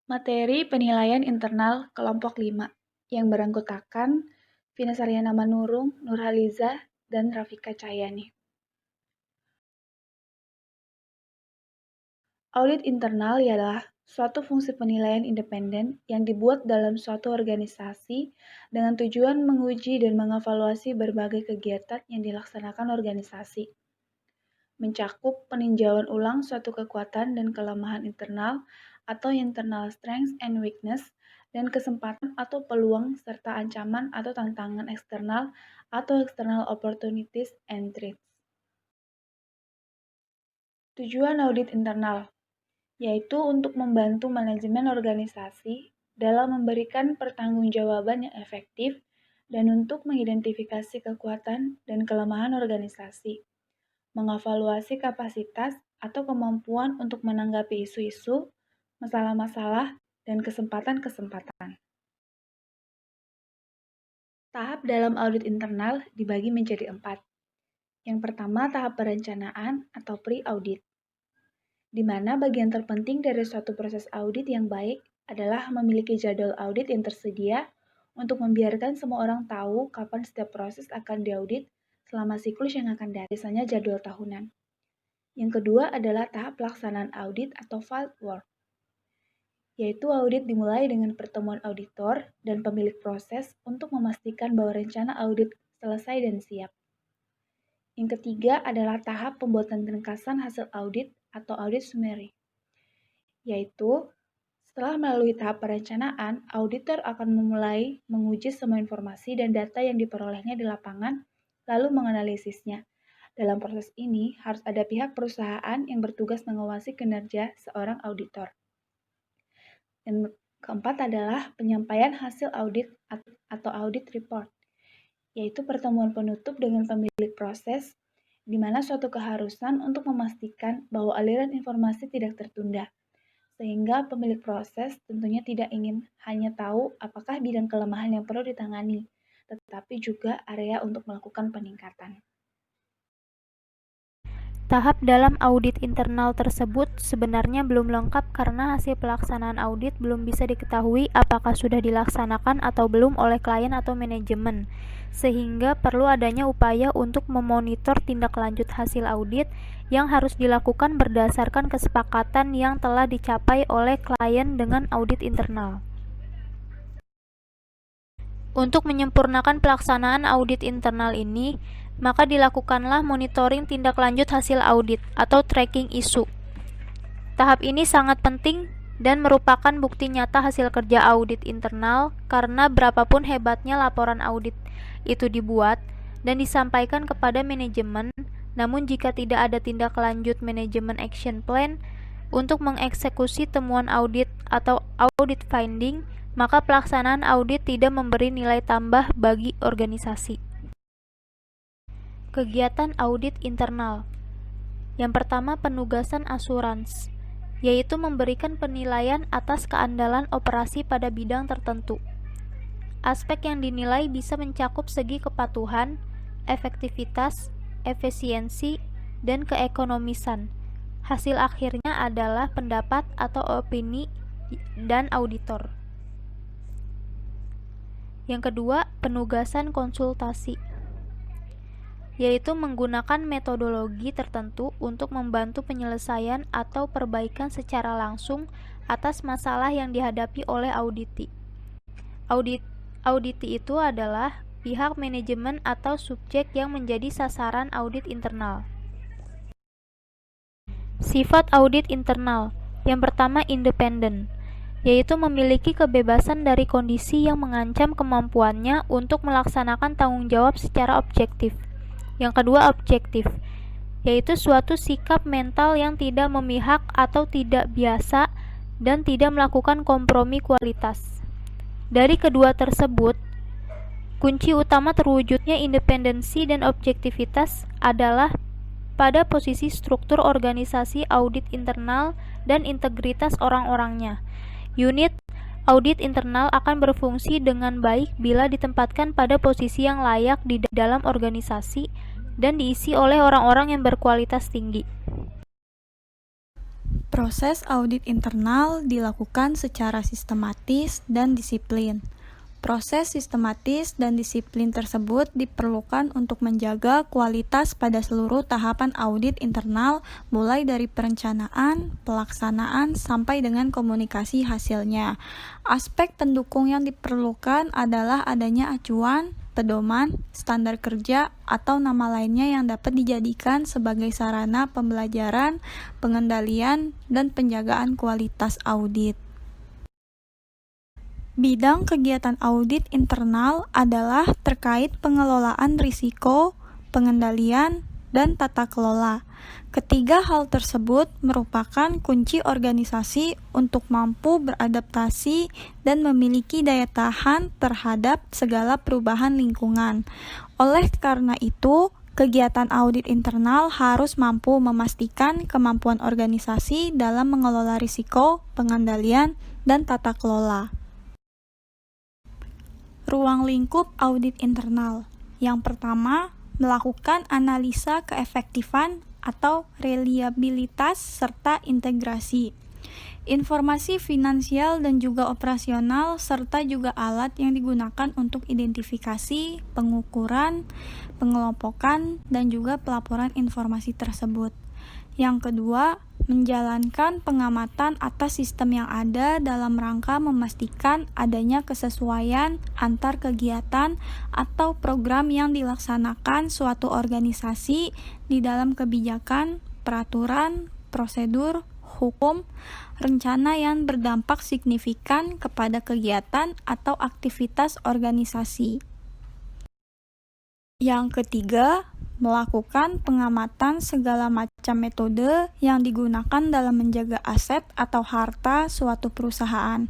Materi penilaian internal kelompok 5 yang beranggotakan Vina Saryana Manurung, Nurhaliza, dan Rafika Cahyani. Audit internal ialah suatu fungsi penilaian independen yang dibuat dalam suatu organisasi dengan tujuan menguji dan mengevaluasi berbagai kegiatan yang dilaksanakan organisasi. Mencakup peninjauan ulang suatu kekuatan dan kelemahan internal atau internal strengths and weakness, dan kesempatan atau peluang serta ancaman atau tantangan eksternal atau external opportunities and threats. Tujuan audit internal yaitu untuk membantu manajemen organisasi dalam memberikan pertanggungjawaban yang efektif dan untuk mengidentifikasi kekuatan dan kelemahan organisasi, mengevaluasi kapasitas atau kemampuan untuk menanggapi isu-isu, masalah-masalah, dan kesempatan-kesempatan. Tahap dalam audit internal dibagi menjadi 4. Yang pertama, tahap perencanaan atau pre-audit, di mana bagian terpenting dari suatu proses audit yang baik adalah memiliki jadwal audit yang tersedia untuk membiarkan semua orang tahu kapan setiap proses akan diaudit selama siklus yang akan datang, biasanya jadwal tahunan. Yang kedua adalah tahap pelaksanaan audit atau field work, yaitu audit dimulai dengan pertemuan auditor dan pemilik proses untuk memastikan bahwa rencana audit selesai dan siap. Yang ketiga adalah tahap pembuatan ringkasan hasil audit atau audit summary, yaitu setelah melalui tahap perencanaan, auditor akan memulai menguji semua informasi dan data yang diperolehnya di lapangan, lalu menganalisisnya. Dalam proses ini, harus ada pihak perusahaan yang bertugas mengawasi kinerja seorang auditor. Yang keempat adalah penyampaian hasil audit atau audit report, yaitu pertemuan penutup dengan pemilik proses, di mana suatu keharusan untuk memastikan bahwa aliran informasi tidak tertunda, sehingga pemilik proses tentunya tidak ingin hanya tahu apakah bidang kelemahan yang perlu ditangani, tetapi juga area untuk melakukan peningkatan. Tahap dalam audit internal tersebut sebenarnya belum lengkap karena hasil pelaksanaan audit belum bisa diketahui apakah sudah dilaksanakan atau belum oleh klien atau manajemen, sehingga perlu adanya upaya untuk memonitor tindak lanjut hasil audit yang harus dilakukan berdasarkan kesepakatan yang telah dicapai oleh klien dengan audit internal. Untuk menyempurnakan pelaksanaan audit internal ini, maka dilakukanlah monitoring tindak lanjut hasil audit atau tracking isu. Tahap ini sangat penting dan merupakan bukti nyata hasil kerja audit internal karena berapapun hebatnya laporan audit itu dibuat dan disampaikan kepada manajemen, namun jika tidak ada tindak lanjut manajemen action plan untuk mengeksekusi temuan audit atau audit finding, maka pelaksanaan audit tidak memberi nilai tambah bagi organisasi. Kegiatan audit internal. Yang pertama, penugasan asurans, yaitu memberikan penilaian atas keandalan operasi pada bidang tertentu. Aspek yang dinilai bisa mencakup segi kepatuhan, efektivitas, efisiensi, dan keekonomisan. Hasil akhirnya adalah pendapat atau opini dan auditor. Yang kedua, penugasan konsultasi, yaitu menggunakan metodologi tertentu untuk membantu penyelesaian atau perbaikan secara langsung atas masalah yang dihadapi oleh auditi. Auditi itu adalah pihak manajemen atau subjek yang menjadi sasaran audit internal. Sifat audit internal. Yang pertama, independen, yaitu memiliki kebebasan dari kondisi yang mengancam kemampuannya untuk melaksanakan tanggung jawab secara objektif. Yang kedua, objektif, yaitu suatu sikap mental yang tidak memihak atau tidak biasa dan tidak melakukan kompromi kualitas. Dari kedua tersebut, kunci utama terwujudnya independensi dan objektivitas adalah pada posisi struktur organisasi audit internal dan integritas orang-orangnya. Unit audit internal akan berfungsi dengan baik bila ditempatkan pada posisi yang layak di dalam organisasi dan diisi oleh orang-orang yang berkualitas tinggi. Proses audit internal dilakukan secara sistematis dan disiplin. Proses sistematis dan disiplin tersebut diperlukan untuk menjaga kualitas pada seluruh tahapan audit internal, mulai dari perencanaan, pelaksanaan, sampai dengan komunikasi hasilnya. Aspek pendukung yang diperlukan adalah adanya acuan, pedoman, standar kerja, atau nama lainnya yang dapat dijadikan sebagai sarana pembelajaran, pengendalian, dan penjagaan kualitas audit. Bidang kegiatan audit internal adalah terkait pengelolaan risiko, pengendalian, dan tata kelola. Ketiga hal tersebut merupakan kunci organisasi untuk mampu beradaptasi dan memiliki daya tahan terhadap segala perubahan lingkungan. Oleh karena itu, kegiatan audit internal harus mampu memastikan kemampuan organisasi dalam mengelola risiko, pengendalian, dan tata kelola. Ruang lingkup audit internal. Yang pertama, melakukan analisa keefektifan atau reliabilitas serta integrasi. Informasi finansial dan juga operasional serta juga alat yang digunakan untuk identifikasi, pengukuran, pengelompokan, dan juga pelaporan informasi tersebut. Yang kedua, menjalankan pengamatan atas sistem yang ada dalam rangka memastikan adanya kesesuaian antar kegiatan atau program yang dilaksanakan suatu organisasi di dalam kebijakan, peraturan, prosedur, hukum, rencana yang berdampak signifikan kepada kegiatan atau aktivitas organisasi. Yang ketiga, melakukan pengamatan segala macam metode yang digunakan dalam menjaga aset atau harta suatu perusahaan.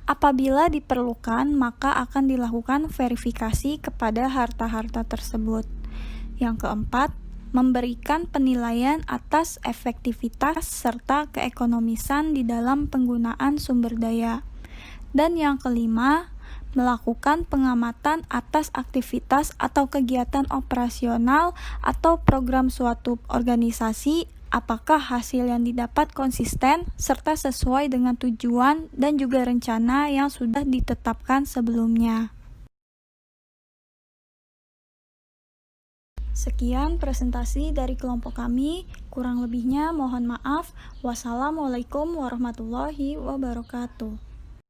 Apabila diperlukan, maka akan dilakukan verifikasi kepada harta-harta tersebut. Yang keempat, memberikan penilaian atas efektivitas serta keekonomisan di dalam penggunaan sumber daya. Dan yang kelima, melakukan pengamatan atas aktivitas atau kegiatan operasional atau program suatu organisasi, apakah hasil yang didapat konsisten serta sesuai dengan tujuan dan juga rencana yang sudah ditetapkan sebelumnya. Sekian presentasi dari kelompok kami, kurang lebihnya mohon maaf. Wassalamualaikum warahmatullahi wabarakatuh.